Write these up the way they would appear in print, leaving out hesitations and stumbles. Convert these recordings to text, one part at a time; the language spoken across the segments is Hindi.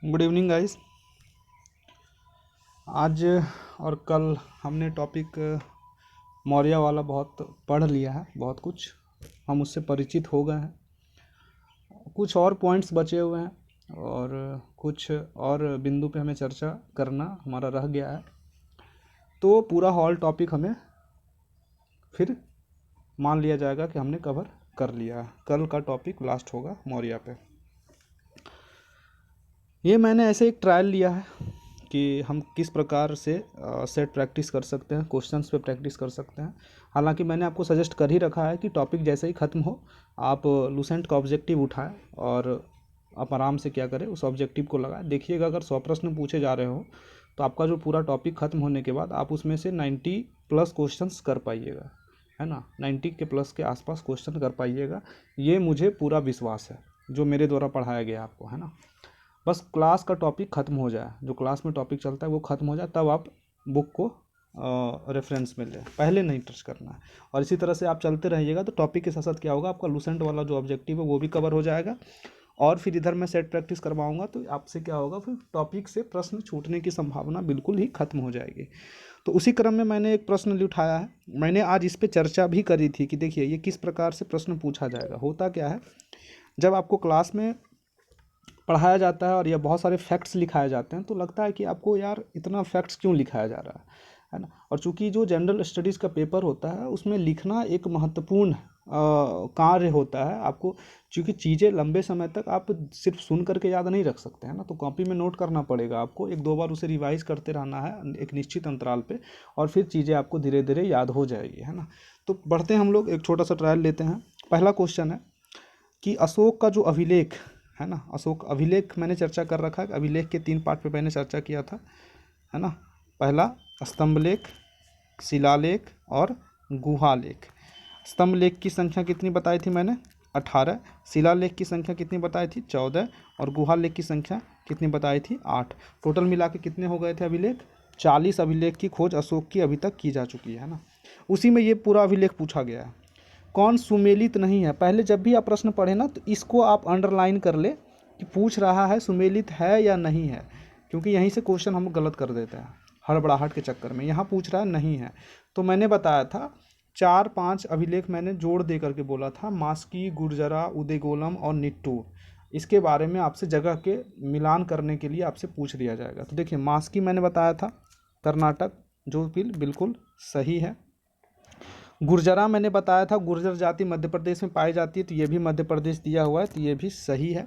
Good evening guys. आज और कल हमने टॉपिक मौर्य वाला बहुत पढ़ लिया है, बहुत कुछ हम उससे परिचित हो गए हैं। कुछ और पॉइंट्स बचे हुए हैं और कुछ और बिंदु पे हमें चर्चा करना हमारा रह गया है। तो पूरा हॉल टॉपिक हमें फिर मान लिया जाएगा कि हमने कवर कर लिया है। कल का टॉपिक लास्ट होगा मौर्य पे। ये मैंने ऐसे एक ट्रायल लिया है कि हम किस प्रकार से सेट प्रैक्टिस कर सकते हैं, क्वेश्चंस पे प्रैक्टिस कर सकते हैं। हालांकि मैंने आपको सजेस्ट कर ही रखा है कि टॉपिक जैसे ही ख़त्म हो आप लूसेंट का ऑब्जेक्टिव उठाएं और आप आराम से क्या करें, उस ऑब्जेक्टिव को लगाएं। देखिएगा, अगर 100 प्रश्न पूछे जा रहे हो तो आपका जो पूरा टॉपिक ख़त्म होने के बाद आप उसमें से 90 प्लस क्वेश्चंस कर पाइएगा, है ना। 90 के प्लस के आसपास क्वेश्चन कर पाइएगा, ये मुझे पूरा विश्वास है जो मेरे द्वारा पढ़ाया गया आपको, है ना। बस क्लास का टॉपिक ख़त्म हो जाए, जो क्लास में टॉपिक चलता है वो ख़त्म हो जाए, तब आप बुक को रेफरेंस में लें, पहले नहीं टच करना है। और इसी तरह से आप चलते रहिएगा तो टॉपिक के साथ साथ क्या होगा, आपका लूसेंट वाला जो ऑब्जेक्टिव है वो भी कवर हो जाएगा। और फिर इधर मैं सेट प्रैक्टिस करवाऊंगा तो आपसे क्या होगा, फिर टॉपिक से प्रश्न छूटने की संभावना बिल्कुल ही खत्म हो जाएगी। तो उसी क्रम में मैंने एक प्रश्न उठाया है। मैंने आज इस पर चर्चा भी करी थी कि देखिए ये किस प्रकार से प्रश्न पूछा जाएगा। होता क्या है, जब आपको क्लास में पढ़ाया जाता है और या बहुत सारे फैक्ट्स लिखाए जाते हैं तो लगता है कि आपको यार इतना फैक्ट्स क्यों लिखाया जा रहा है ना। और चूंकि जो जनरल स्टडीज़ का पेपर होता है उसमें लिखना एक महत्वपूर्ण कार्य होता है। आपको चूंकि चीज़ें लंबे समय तक आप सिर्फ सुन करके याद नहीं रख सकते हैं ना, तो कॉपी में नोट करना पड़ेगा आपको। एक दो बार उसे रिवाइज करते रहना है एक निश्चित अंतराल पे, और फिर चीज़ें आपको धीरे धीरे याद हो जाएगी, है ना। तो बढ़ते हैं हम लोग, एक छोटा सा ट्रायल लेते हैं। पहला क्वेश्चन है कि अशोक का जो अभिलेख है ना, अशोक अभिलेख मैंने चर्चा कर रखा है। अभिलेख के 3 पार्ट पे मैंने चर्चा किया था, है ना। पहला स्तंभलेख, शिलालेख और गुहालेख। स्तंभलेख की संख्या कितनी बताई थी मैंने, 18। शिलालेख की संख्या कितनी बताई थी, 14। और गुहालेख की संख्या कितनी बताई थी, 8। टोटल मिला के कितने हो गए थे अभिलेख, 40 अभिलेख की खोज अशोक की अभी तक की जा चुकी है ना। उसी में ये पूरा अभिलेख पूछा गया है। कौन सुमेलित नहीं है, पहले जब भी आप प्रश्न पढ़े ना तो इसको आप अंडरलाइन कर ले कि पूछ रहा है सुमेलित है या नहीं है, क्योंकि यहीं से क्वेश्चन हम गलत कर देते हैं हड़बड़ाहट के चक्कर में। यहाँ पूछ रहा है नहीं है, तो मैंने बताया था 4-5 अभिलेख मैंने जोड़ दे करके बोला था, मास्की, गुर्जरा, उदयगोलम और निट्टूर। इसके बारे में आपसे जगह के मिलान करने के लिए आपसे पूछ लिया जाएगा। तो देखिए, मास्की मैंने बताया था कर्नाटक, जो बिल्कुल सही है। गुर्जरा मैंने बताया था गुर्जर जाति मध्य प्रदेश में पाई जाती है, तो ये भी मध्य प्रदेश दिया हुआ है, तो ये भी सही है।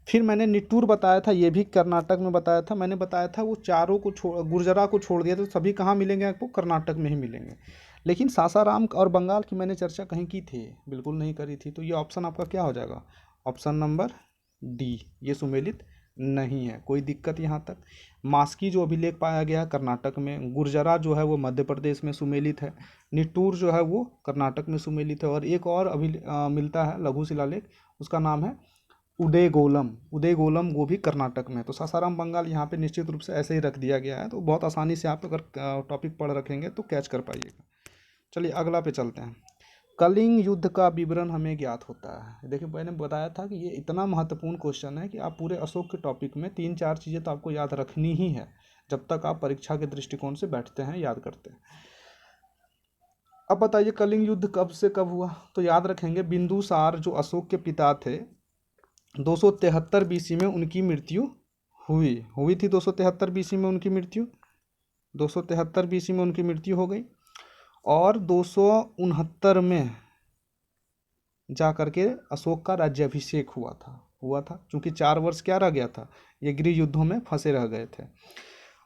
फिर मैंने निट्टूर बताया था, ये भी कर्नाटक में बताया था। मैंने बताया था वो चारों को गुर्जरा को छोड़ दिया तो सभी कहाँ मिलेंगे आपको, कर्नाटक में ही मिलेंगे। लेकिन सासाराम और बंगाल की मैंने चर्चा कहीं की थी, बिल्कुल नहीं करी थी। तो ये ऑप्शन आपका क्या हो जाएगा, ऑप्शन नंबर डी, ये सुमेलित नहीं है। कोई दिक्कत यहाँ तक। मास्की जो अभिलेख पाया गया कर्नाटक में, गुर्जरा जो है वो मध्य प्रदेश में सुमेलित है, निट्टूर जो है वो कर्नाटक में सुमेलित है, और एक और मिलता है लघु शिलालेख, उसका नाम है उदयगोलम। उदयगोलम वो भी कर्नाटक में है। तो सासाराम बंगाल यहाँ पे निश्चित रूप से ऐसे ही रख दिया गया है, तो बहुत आसानी से आप अगर टॉपिक पढ़ रखेंगे तो कैच कर पाइएगा। चलिए अगला पे चलते हैं। कलिंग युद्ध का विवरण हमें ज्ञात होता है। देखिए, मैंने बताया था कि ये इतना महत्वपूर्ण क्वेश्चन है कि आप पूरे अशोक के टॉपिक में 3-4 चीज़ें तो आपको याद रखनी ही है, जब तक आप परीक्षा के दृष्टिकोण से बैठते हैं, याद करते हैं। अब बताइए कलिंग युद्ध कब से कब हुआ, तो याद रखेंगे बिंदुसार जो अशोक के पिता थे, 273 बीसी में उनकी मृत्यु हुई थी। 273 बीसी में उनकी मृत्यु, 273 बीसी में उनकी मृत्यु हो गई। और 269 में जा करके अशोक का राज्याभिषेक हुआ था क्योंकि 4 वर्ष क्या रह गया था, ये गृह युद्धों में फंसे रह गए थे।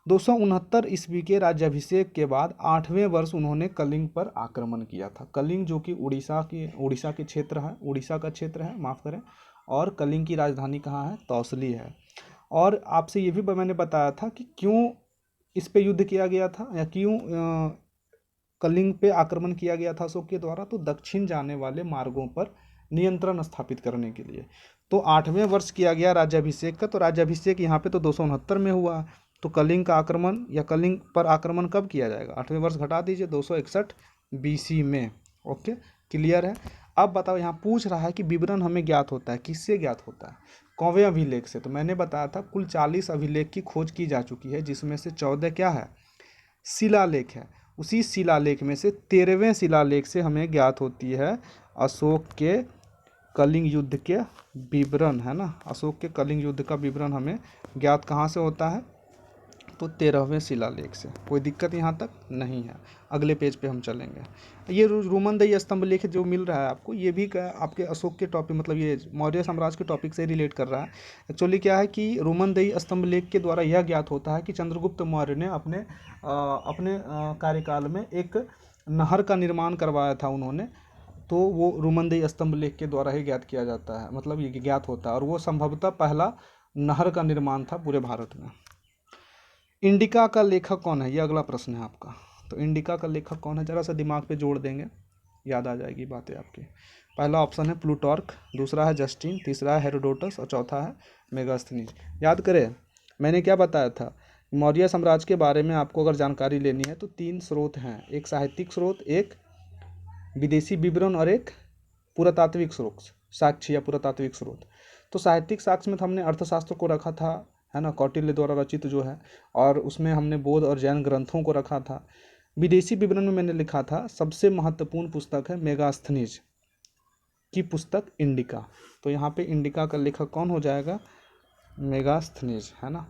269 ईस्वी के राज्याभिषेक के बाद 8वें वर्ष उन्होंने कलिंग पर आक्रमण किया था। कलिंग जो कि उड़ीसा के क्षेत्र है, उड़ीसा का क्षेत्र है, माफ़ करें। और कलिंग की राजधानी कहाँ है, तौसली है। और आपसे ये भी मैंने बताया था कि क्यों इस पे युद्ध किया गया था, या क्यों कलिंग पे आक्रमण किया गया था अशोक के द्वारा, तो दक्षिण जाने वाले मार्गों पर नियंत्रण स्थापित करने के लिए। तो 8वें वर्ष किया गया राज्याभिषेक का, तो राज्याभिषेक यहाँ पे तो 269 में हुआ। तो कलिंग का आक्रमण या कलिंग पर आक्रमण कब किया जाएगा, 8वें वर्ष घटा दीजिए, 261 बीसी में। ओके, क्लियर है। अब बताओ, यहाँ पूछ रहा है कि विवरण हमें ज्ञात होता है, किससे ज्ञात होता है? कौवे अभिलेख से। तो मैंने बताया था कुल 40 अभिलेख की खोज की जा चुकी है, जिसमें से 14 क्या है? शिलालेख है। उसी शिलालेख में से 13वें शिलालेख से हमें ज्ञात होती है अशोक के कलिंग युद्ध के विवरण, है ना। अशोक के कलिंग युद्ध का विवरण हमें ज्ञात कहाँ से होता है? तो 13वें शिलालेख से। कोई दिक्कत यहाँ तक नहीं है। अगले पेज पे हम चलेंगे। ये रोमनदेही स्तंभ लेख जो मिल रहा है आपको, ये भी आपके अशोक के टॉपिक, मतलब ये मौर्य साम्राज्य के टॉपिक से रिलेट कर रहा है। एक्चुअली क्या है कि रोमनदेही स्तंभ लेख के द्वारा यह ज्ञात होता है कि चंद्रगुप्त मौर्य ने अपने कार्यकाल में एक नहर का निर्माण करवाया था उन्होंने। तो वो रोमनदेही स्तंभ लेख के द्वारा ही ज्ञात किया जाता है, मतलब ये ज्ञात होता है, और वो संभवतः पहला नहर का निर्माण था पूरे भारत में। इंडिका का लेखक कौन है? ये अगला प्रश्न है आपका। तो इंडिका का लेखक कौन है? जरा सा दिमाग पे जोड़ देंगे, याद आ जाएगी बातें आपकी। पहला ऑप्शन है प्लूटार्क, दूसरा है जस्टिन, तीसरा है हेरोडोटस और चौथा है मेगास्थनीज। याद करें मैंने क्या बताया था? मौर्य साम्राज्य के बारे में आपको अगर जानकारी लेनी है तो 3 स्रोत हैं, एक साहित्यिक स्रोत, एक विदेशी विवरण और एक पुरातात्विक स्रोत, साक्ष्य या पुरातात्विक स्रोत। तो साहित्यिक साक्ष्य में तो हमने अर्थशास्त्र को रखा था, है ना, कौटिल्य द्वारा रचित जो है, और उसमें हमने बौद्ध और जैन ग्रंथों को रखा था। विदेशी विवरण में मैंने लिखा था सबसे महत्वपूर्ण पुस्तक है मेगास्थनीज की पुस्तक इंडिका। तो यहाँ पे इंडिका का लेखक कौन हो जाएगा? मेगास्थनीज, है ना।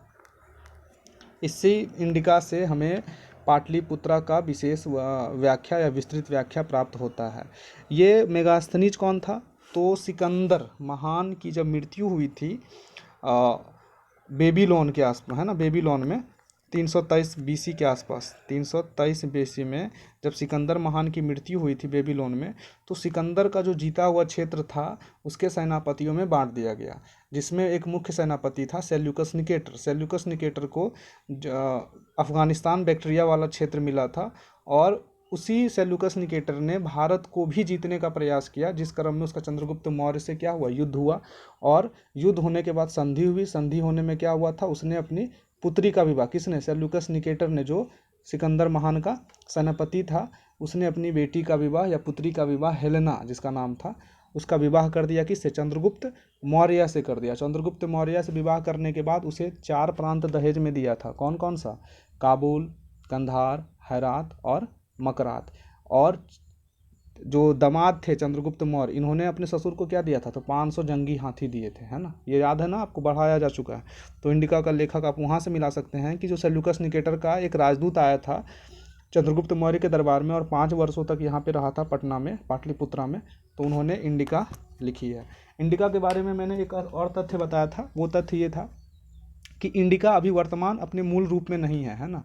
इससे इंडिका से हमें पाटलिपुत्रा का विशेष व्याख्या या विस्तृत व्याख्या प्राप्त होता है। ये मेगास्थनीज कौन था? तो सिकंदर महान की जब मृत्यु हुई थी बेबीलोन के आसपास, है ना, बेबीलोन में 323 बीसी के आसपास, 323 बीसी में जब सिकंदर महान की मृत्यु हुई थी बेबीलोन में, तो सिकंदर का जो जीता हुआ क्षेत्र था उसके सेनापतियों में बांट दिया गया, जिसमें एक मुख्य सेनापति था सेल्यूकस निकेटर। सेल्यूकस निकेटर को अफगानिस्तान बैक्ट्रिया वाला क्षेत्र मिला था, और उसी सेल्यूकस निकेटर ने भारत को भी जीतने का प्रयास किया, जिस क्रम में उसका चंद्रगुप्त मौर्य से क्या हुआ? युद्ध हुआ। और युद्ध होने के बाद संधि हुई। संधि होने में क्या हुआ था? उसने अपनी पुत्री का विवाह, किसने? सेल्यूकस निकेटर ने, जो सिकंदर महान का सेनापति था, उसने अपनी बेटी का विवाह या पुत्री का विवाह हेलेना जिसका नाम था, उसका विवाह कर दिया। किससे? चंद्रगुप्त मौर्य से कर दिया। चंद्रगुप्त मौर्य से विवाह करने के बाद उसे 4 प्रांत दहेज में दिया था। कौन कौन सा? काबुल, कंधार, हेरात और मकरात। और जो दामाद थे चंद्रगुप्त मौर्य, इन्होंने अपने ससुर को क्या दिया था? तो 500 जंगी हाथी दिए थे, है ना। ये याद है ना आपको, बढ़ाया जा चुका है। तो इंडिका का लेखक आप वहाँ से मिला सकते हैं कि जो सेल्यूकस निकेटर का एक राजदूत आया था चंद्रगुप्त मौर्य के दरबार में और 5 वर्षों तक यहाँ पे रहा था पटना में, पाटलिपुत्रा में, तो उन्होंने इंडिका लिखी है। इंडिका के बारे में मैंने एक और तथ्य बताया था। वो तथ्य ये था कि इंडिका अभी वर्तमान अपने मूल रूप में नहीं है ना।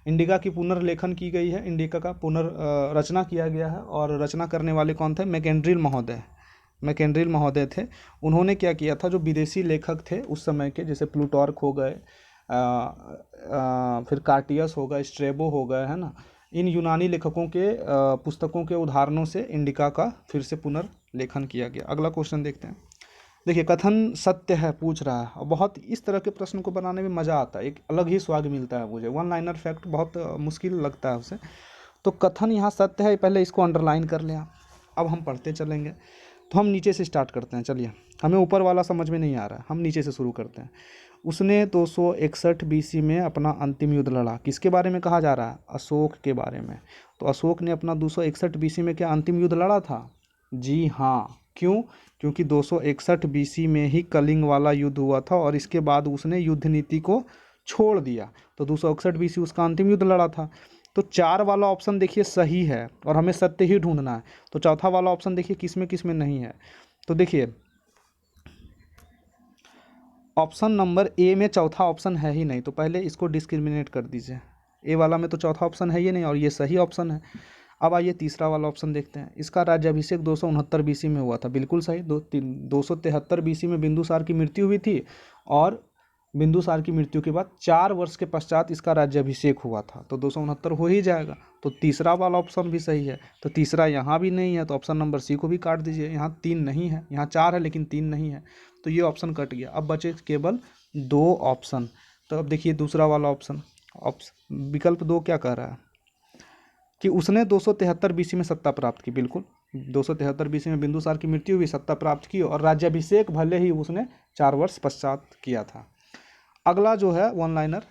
इंडिका की पुनर्लेखन की गई है, इंडिका का पुनर्रचना किया गया है, और रचना करने वाले कौन थे? मैकेंड्रिल महोदय। मैकेंड्रिल महोदय थे। उन्होंने क्या किया था? जो विदेशी लेखक थे उस समय के, जैसे प्लूटार्क हो गए, फिर कार्टियस हो गए, स्ट्रेबो हो गए, है ना, इन यूनानी लेखकों के पुस्तकों के उदाहरणों से इंडिका का फिर से पुनर्लेखन किया गया। अगला क्वेश्चन देखते हैं। देखिए, कथन सत्य है पूछ रहा है, और बहुत इस तरह के प्रश्न को बनाने में मज़ा आता है, एक अलग ही स्वाद मिलता है मुझे। वन लाइनर फैक्ट बहुत मुश्किल लगता है उसे। तो कथन यहाँ सत्य है, पहले इसको अंडरलाइन कर लें आप। अब हम पढ़ते चलेंगे। तो हम नीचे से स्टार्ट करते हैं। चलिए, हमें ऊपर वाला समझ में नहीं आ रहा है, हम नीचे से शुरू करते हैं। उसने 261 बीसी में अपना अंतिम युद्ध लड़ा। किसके बारे में कहा जा रहा है? अशोक के बारे में। तो अशोक ने अपना 261 बीसी में क्या अंतिम युद्ध लड़ा था? जी हाँ। क्यों? क्योंकि 261 बीसी में ही कलिंग वाला युद्ध हुआ था, और इसके बाद उसने युद्ध नीति को छोड़ दिया। तो 261 बीसी उसका अंतिम युद्ध लड़ा था। तो 4 वाला ऑप्शन देखिए सही है, और हमें सत्य ही ढूंढना है। तो चौथा वाला ऑप्शन देखिए किस में नहीं है। तो देखिए, ऑप्शन नंबर ए में चौथा ऑप्शन है ही नहीं, तो पहले इसको डिस्क्रिमिनेट कर दीजिए। ए वाला में तो चौथा ऑप्शन है ही नहीं, और ये सही ऑप्शन है। अब आइए तीसरा वाला ऑप्शन देखते हैं। इसका राज्याभिषेक 269 बीसी में हुआ था। बिल्कुल सही। 273 बीसी में बिंदुसार की मृत्यु हुई थी, और बिंदुसार की मृत्यु के बाद 4 वर्ष के पश्चात इसका राज्याभिषेक हुआ था। तो 269 हो ही जाएगा। तो तीसरा वाला ऑप्शन भी सही है। तो तीसरा यहाँ भी नहीं है, तो ऑप्शन नंबर सी को भी काट दीजिए। यहाँ 3 नहीं है, यहाँ 4 है लेकिन 3 नहीं है, तो ये ऑप्शन कट गया। अब बचे केवल 2 ऑप्शन। तो अब देखिए दूसरा वाला ऑप्शन, विकल्प 2 क्या कह रहा है? कि उसने 273 बीसी में सत्ता प्राप्त की। बिल्कुल, 273 BC में बिंदुसार की मृत्यु हुई, सत्ता प्राप्त की और राज्याभिषेक भले ही उसने 4 वर्ष पश्चात किया था। अगला जो है वन लाइनर,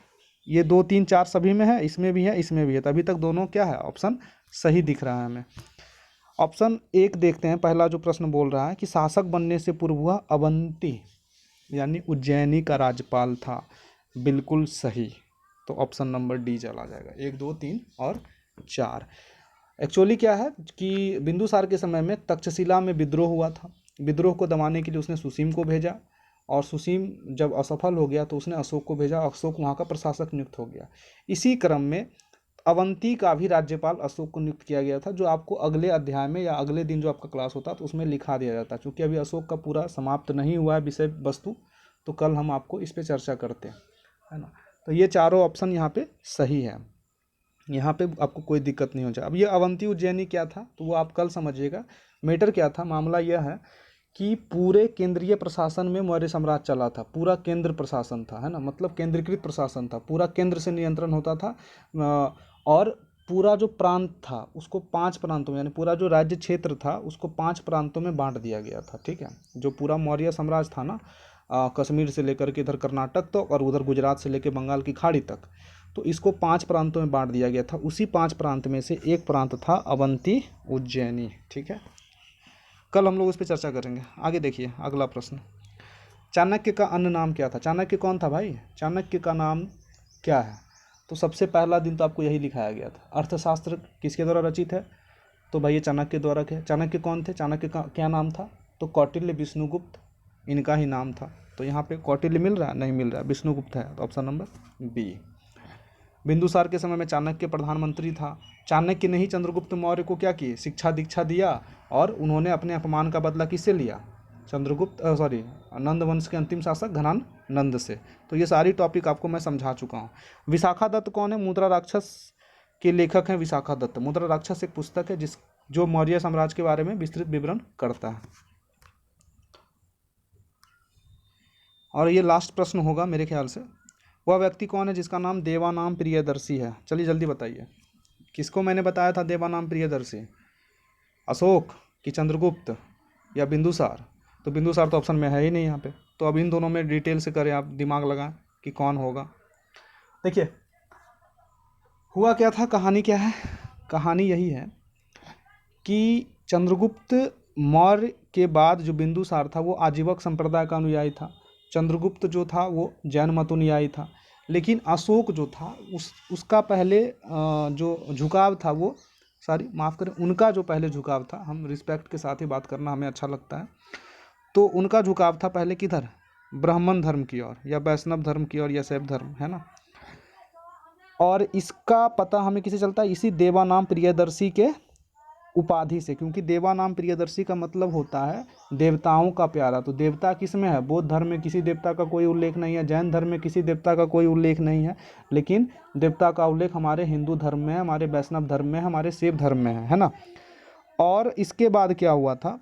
ये 2 3 4 सभी में है, इसमें भी है, इसमें भी है, तभी तक दोनों क्या है, ऑप्शन सही दिख रहा है हमें। ऑप्शन 1 देखते हैं, पहला जो प्रश्न बोल रहा है कि शासक बनने से पूर्व वह अवंती यानी उज्जैनी का राज्यपाल था। बिल्कुल सही, तो ऑप्शन नंबर डी चला जाएगा। 1 2 3 और 4। एक्चुअली क्या है कि बिंदुसार के समय में तक्षशिला में विद्रोह हुआ था। विद्रोह को दबाने के लिए उसने सुसीम को भेजा और सुसीम जब असफल हो गया तो उसने अशोक को भेजा, अशोक वहाँ का प्रशासक नियुक्त हो गया। इसी क्रम में अवंती का भी राज्यपाल अशोक को नियुक्त किया गया था, जो आपको अगले अध्याय में या अगले दिन जो आपका क्लास होता है तो उसमें लिखा दिया जाता है। क्योंकि अभी अशोक का पूरा समाप्त नहीं हुआ है विषय वस्तु, तो कल हम आपको इस पर चर्चा करते हैं, है ना। तो ये चारों ऑप्शन यहाँ पे सही है, यहाँ पे आपको कोई दिक्कत नहीं हो जाए। अब ये अवंती उज्जैनी क्या था तो वो आप कल समझिएगा। मैटर क्या था, मामला यह है कि पूरे केंद्रीय प्रशासन में मौर्य साम्राज्य चला था, पूरा केंद्र प्रशासन था, है ना, मतलब केंद्रीकृत प्रशासन था, पूरा केंद्र से नियंत्रण होता था। और पूरा जो प्रांत था उसको 5 प्रांतों में, यानी पूरा जो राज्य क्षेत्र था उसको 5 प्रांतों में बांट दिया गया था, ठीक है। जो पूरा मौर्य साम्राज्य था ना, कश्मीर से लेकर के इधर कर्नाटक तक और उधर गुजरात से लेकर बंगाल की खाड़ी तक, तो इसको 5 प्रांतों में बांट दिया गया था। उसी 5 प्रांत में से एक प्रांत था अवंती उज्जैनी, ठीक है। कल हम लोग उस पर चर्चा करेंगे। आगे देखिए अगला प्रश्न, चाणक्य का अन्य नाम क्या था। चाणक्य कौन था भाई, चाणक्य का नाम क्या है। तो सबसे पहला दिन तो आपको यही लिखाया गया था, अर्थशास्त्र किसके द्वारा रचित है, तो भाई ये चाणक्य द्वारा है। चाणक्य कौन थे, चाणक्य का क्या नाम था, तो कौटिल्य विष्णुगुप्त इनका ही नाम था। तो यहाँ पे कौटिल्य मिल रहा है, नहीं मिल रहा है, विष्णुगुप्त है, तो ऑप्शन नंबर बी। बिंदुसार के समय में चाणक्य प्रधानमंत्री था। चाणक्य ने ही चंद्रगुप्त मौर्य को क्या की, शिक्षा दीक्षा दिया और उन्होंने अपने अपमान का बदला किससे लिया, नंद वंश के अंतिम शासक घनान नंद से। तो ये सारी टॉपिक आपको मैं समझा चुका हूँ। विशाखा दत्त कौन है, मुद्रा राक्षस के लेखक हैं विशाखा दत्त। मुद्रा राक्षस एक पुस्तक है जो मौर्य साम्राज्य के बारे में विस्तृत विवरण करता है। और ये लास्ट प्रश्न होगा मेरे ख्याल से, वह व्यक्ति कौन है जिसका नाम देवानाम प्रियदर्शी है। चलिए जल्दी बताइए, किसको मैंने बताया था देवानाम प्रियदर्शी, अशोक कि चंद्रगुप्त या बिंदुसार। तो बिंदुसार तो ऑप्शन में है ही नहीं यहाँ पे, तो अब इन दोनों में डिटेल से करें, आप दिमाग लगाएं कि कौन होगा। देखिए हुआ क्या था, कहानी क्या है, कहानी यही है कि चंद्रगुप्त मौर्य के बाद जो बिंदुसार था वो आजीवक संप्रदाय का अनुयायी था। चंद्रगुप्त जो था वो जैन मत अनुयायी था। लेकिन अशोक जो था उसका पहले जो झुकाव था वो माफ़ करें, उनका जो पहले झुकाव था, हम रिस्पेक्ट के साथ ही बात करना हमें अच्छा लगता है, तो उनका झुकाव था पहले किधर, ब्राह्मण धर्म की ओर या वैष्णव धर्म की ओर या शैव धर्म, है ना। और इसका पता हमें किसे चलता है, इसी देवानाम प्रियदर्शी के उपाधि से, क्योंकि देवानाम प्रियदर्शी का मतलब होता है देवताओं का प्यारा। तो देवता किस में है, बौद्ध धर्म में किसी देवता का कोई उल्लेख नहीं है, जैन धर्म में किसी देवता का कोई उल्लेख नहीं है, लेकिन देवता का उल्लेख हमारे हिंदू धर्म में है, हमारे वैष्णव धर्म में है, हमारे शैव धर्म में है ना। और इसके बाद क्या हुआ था,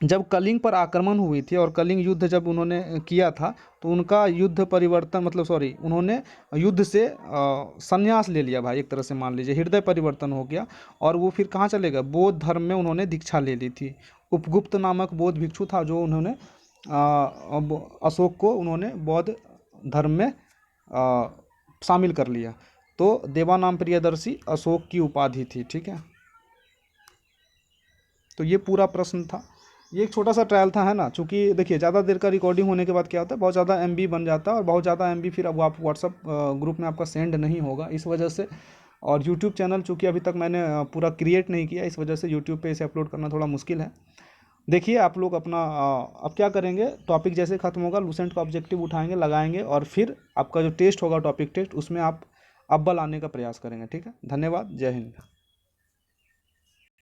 जब कलिंग पर आक्रमण हुई थी और कलिंग युद्ध जब उन्होंने किया था तो उनका युद्ध परिवर्तन उन्होंने युद्ध से संन्यास ले लिया भाई, एक तरह से मान लीजिए हृदय परिवर्तन हो गया। और वो फिर कहाँ चले गए, बौद्ध धर्म में उन्होंने दीक्षा ले ली थी। उपगुप्त नामक बौद्ध भिक्षु था जो उन्होंने अशोक को उन्होंने बौद्ध धर्म में शामिल कर लिया। तो देवानाम प्रियदर्शी अशोक की उपाधि थी, ठीक है। तो ये पूरा प्रश्न था, ये एक छोटा सा ट्रायल था, है ना। चूँकि देखिए ज़्यादा देर का रिकॉर्डिंग होने के बाद क्या होता है, बहुत ज़्यादा MB बन जाता है और बहुत ज़्यादा MB फिर अब आप व्हाट्सअप ग्रुप में आपका सेंड नहीं होगा, इस वजह से। और यूट्यूब चैनल चूँकि अभी तक मैंने पूरा क्रिएट नहीं किया, इस वजह से यूट्यूब पे इसे अपलोड करना थोड़ा मुश्किल है। देखिए आप लोग अपना अब क्या करेंगे, टॉपिक जैसे ख़त्म होगा लूसेंट का ऑब्जेक्टिव उठाएंगे, लगाएंगे और फिर आपका जो टेस्ट होगा टॉपिक टेस्ट, उसमें आप अव्वल आने का प्रयास करेंगे, ठीक है। धन्यवाद, जय हिंद।